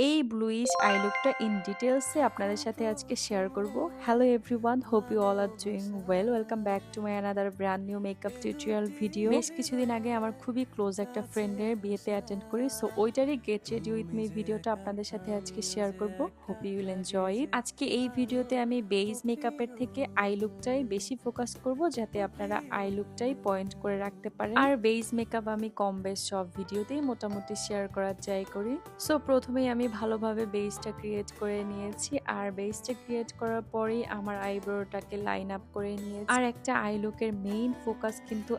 এই bluish eye লুকটা in ডিটেইলসে আপনাদের সাথে আজকে শেয়ার করব। Hello everyone, hope you all are doing well. Welcome back to my another brand new makeup tutorial video. বেশ কিছুদিন আগে আমার খুবই ক্লোজ একটা ফ্রেন্ডের বিয়েতে অ্যাটেন্ড করি, সো ওইটারই গেট রেডি উইথ মি ভিডিওটা আপনাদের সাথে আজকে শেয়ার করব। Hope you will enjoy it. আজকে এই ভিডিওতে আমি বেজ মেকআপের থেকে আই লুকটাই বেশি ফোকাস করব, যাতে আপনারা আই লুকটাই পয়েন্ট করে রাখতে পারেন। আর বেজ মেকআপ আমি কম বেশ সব ভিডিওতেই মোটামুটি শেয়ার করার ট্রাই করি। সো প্রথমেই আমি ভালোভাবে বেসটা ক্রিয়েট করে নিয়েছি, আর বেসটা ক্রিয়েট করার পরেই আমার আইব্রোটাকে লাইন আপ করে নিয়েছি। আর একটা আই লুকের মেইন ফোকাস কিন্তু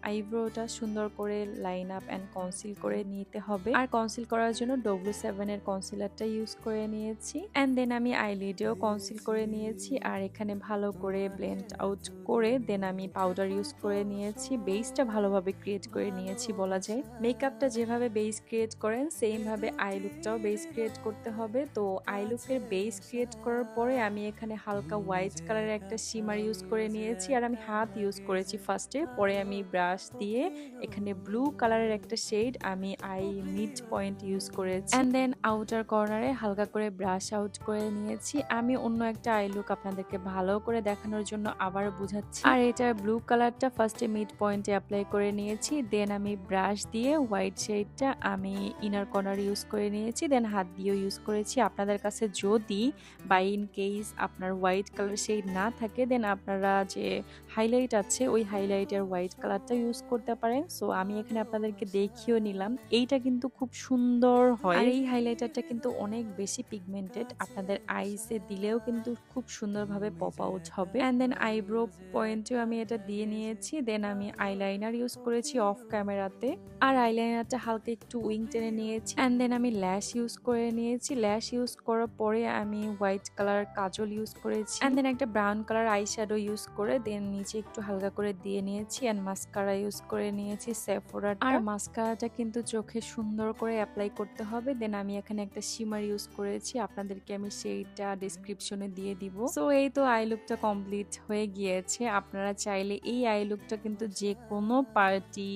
আইব্রোটা সুন্দর করে লাইন আপ অ্যান্ড কনসিল করে নিতে হবে। আর কনসিল করার জন্য W7 এর কনসিলারটা ইউজ করে নিয়েছি, অ্যান্ড দেন আমি আইলিডেও কনসিল করে নিয়েছি। আর এখানে ভালো করে ব্লেন্ড আউট করে দেন আমি পাউডার ইউজ করে নিয়েছি। বেসটা ভালোভাবে ক্রিয়েট করে নিয়েছি বলা যায়। মেকআপটা যেভাবে বেস ক্রিয়েট করেন সেম ভাবে আই লুকটাও বেস ক্রিয়েট করতে হবে। তো আই লুকের বেস ক্রিয়েট করার পরে আমি এখানে হালকা হোয়াইট কালারের একটা শিমার ইউজ করে নিয়েছি, আর আমি হাত ইউজ করেছি ফার্স্টে, পরে আমি ব্রাশ দিয়ে এখানে ব্লু কালারের একটা শেড আমি আই মিড পয়েন্ট ইউজ করেছি, অ্যান্ড দেন আউটার কর্নারে হালকা করে ব্রাশ আউট করে নিয়েছি। আমি অন্য একটা আই লুক আপনাদেরকে ভালো করে দেখানোর জন্য আবার বুঝাচ্ছি। আর এটার ব্লু কালারটা ফার্স্টে মিড পয়েন্টে অ্যাপ্লাই করে নিয়েছি, দেন আমি ব্রাশ দিয়ে হোয়াইট শেডটা আমি ইনার কর্নার ইউজ করে নিয়েছি, দেন হাত দিয়েও ইউজ করেছি। আপনাদের কাছে যদি বাই ইন কেস আপনার হোয়াইট কালার শেড না থাকে, দেন আপনারা যে হাইলাইট আছে ওই হাইলাইটের হোয়াইট কালারটা ইউজ করতে পারেন। সো আমি এখানে আপনাদেরকে দেখিয়েও নিলাম, এইটা কিন্তু খুব সুন্দর হয়। আর এই হাইলাইটারটা কিন্তু অনেক বেশি পিগমেন্টেড, আপনাদের আইসে দিলেও কিন্তু খুব সুন্দরভাবে পপ আউট হবে। অ্যান্ড দেন আইব্রো পয়েন্টেও আমি এটা দিয়ে নিয়েছি, দেন আমি আইলাইনার ইউজ করেছি অফ ক্যামেরাতে, আর আইলাইনারটা হালকা একটু উইং টেনে নিয়েছি, অ্যান্ড দেন আমি ল্যাশ ইউজ করে নিয়েছি। ল্যাশ ইউজ করার পরে আমি হোয়াইট কালার কাজল ইউজ করেছি, অ্যান্ড দেন একটা brown colour eye shadow use করে দেন নিচে একটু হালকা করে দিয়ে নিয়েছি, অ্যান্ড মাস্কারা ইউজ করে নিয়েছি সেফোরা। আর মাস্কারাটা কিন্তু চোখে সুন্দর করে অ্যাপ্লাই করতে হবে। দেন আমি এখানে একটা শিমার ইউজ করেছি, আপনাদেরকে আমি সেইটা ডেসক্রিপশনে দিয়ে দিব। সো এই তো আই লুকটা কমপ্লিট হয়ে গিয়েছে। আপনারা চাইলে এই আই লুকটা কিন্তু যে কোনো পার্টি,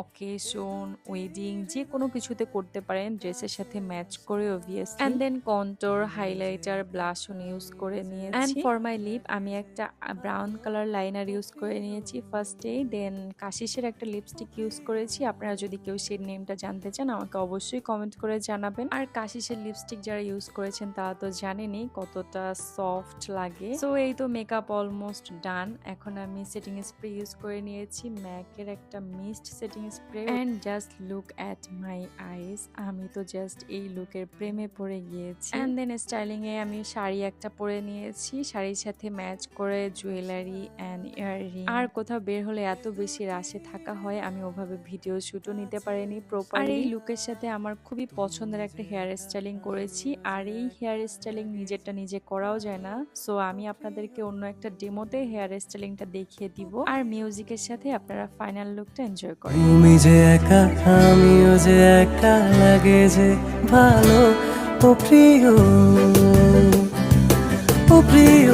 অকেশন, ওয়েডিং যে কোনো কিছুতে করতে পারেন, ড্রেসের সাথে ম্যাচ করে obviously. And then contour, highlighter, blush on use করে নিয়েছি। এন্ড ফর মাই লিপ আমি একটা ব্রাউন কালার লাইনার ইউজ করে নিয়েছি ফার্স্টে, দেন কাশিসের একটা লিপস্টিক ইউজ করেছি। আপনারা যদি কেউ সেই নেমটা জানতে চান আমাকে অবশ্যই কমেন্ট করে জানাবেন। আর কাশিসের লিপস্টিক যারা ইউজ করেছেন তারা তো জানেনই কতটা সফট লাগে। সো এই তো মেকআপ অলমোস্ট ডান। এখন আমি সেটিং স্প্রে ইউজ করে নিয়েছি, ম্যাকের একটা mist setting spray, and just look at my eyes. আমি তো জাস্ট এই লুকের প্রেমে পড়ে গিয়েছি। এন্ড দেন স্টাইলিং এ আমি শাড়ি একটা পরে নিয়েছি, শাড়ির সাথে ম্যাচ করে জুয়েলারি এন্ড ইয়াররিং। আর কোথাও বের হলে এত বেশি রাশে থাকা হয়, আমি ওভাবে ভিডিও শুটও নিতে পারিনি প্রপার। আর এই লুকের সাথে আমার খুবই পছন্দের একটা হেয়ার স্টাইলিং করেছি, আর এই হেয়ার স্টাইলিং নিজেরটা নিজে করাও যায় না। সো আমি আপনাদেরকে অন্য একটা ডেমোতে হেয়ার স্টাইলিংটা দেখিয়ে দিব, আর মিউজিকের সাথে আপনারা ফাইনাল লুকটা এনজয় করেন। তুমি যে একা আমিও যে একা, লাগে যে ভালো ও প্রিয়, ও প্রিয়।